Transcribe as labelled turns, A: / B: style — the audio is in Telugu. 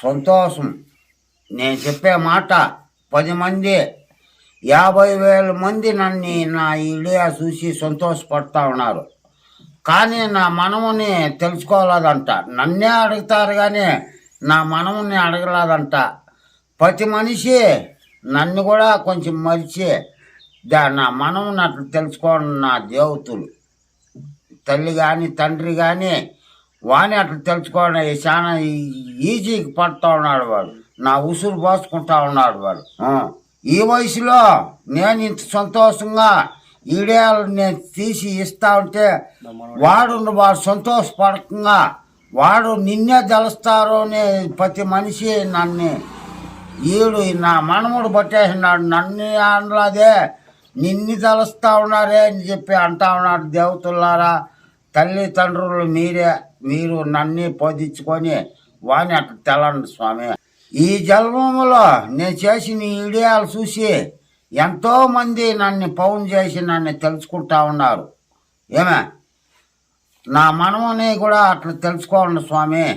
A: సంతోషం. నేను చెప్పే మాట 10 మంది 50,000 మంది నా వీడియో చూసి సంతోషపడతా ఉన్నారు. కానీ నా మనముని తెలుసుకోలేదంట. నన్నే అడుగుతారు కానీ నా మనముని అడగలేదంట. ప్రతి మనిషి నన్ను కూడా కొంచెం మరిచి నా మనముని అట్లా తెలుసుకోండి. నా దేవతలు తల్లి కానీ తండ్రి కానీ వాణి అట్లా తెలుసుకోండి. చాలా ఈజీకి పడుతూ ఉన్నాడు వాడు. నా ఉసురు పోసుకుంటా ఉన్నాడు వాడు. ఈ వయసులో నేను ఇంత సంతోషంగా వీడియోలు నేను తీసి ఇస్తా ఉంటే వాడు సంతోషపడకంగా వాడు నిన్నే తెలుస్తారు అని ప్రతి మనిషి నన్ను నా మనముడు పట్టేసినాడు. నన్ను అనలాదే నిన్ను తెలుస్తా ఉన్నారే అని చెప్పి అంటా ఉన్నాడు. దేవతలారా, తల్లిదండ్రులు మీరు నన్ను పొదించుకొని వాణ్ణి అట్లా తెలండి స్వామి. ఈ జన్మలో నేను చేసిన వీడియోలు చూసి ఎంతోమంది నన్ను పౌన్ చేసి నన్ను తెలుసుకుంటా ఉన్నారు. నా మనముని కూడా అట్లా తెలుసుకోండి స్వామి.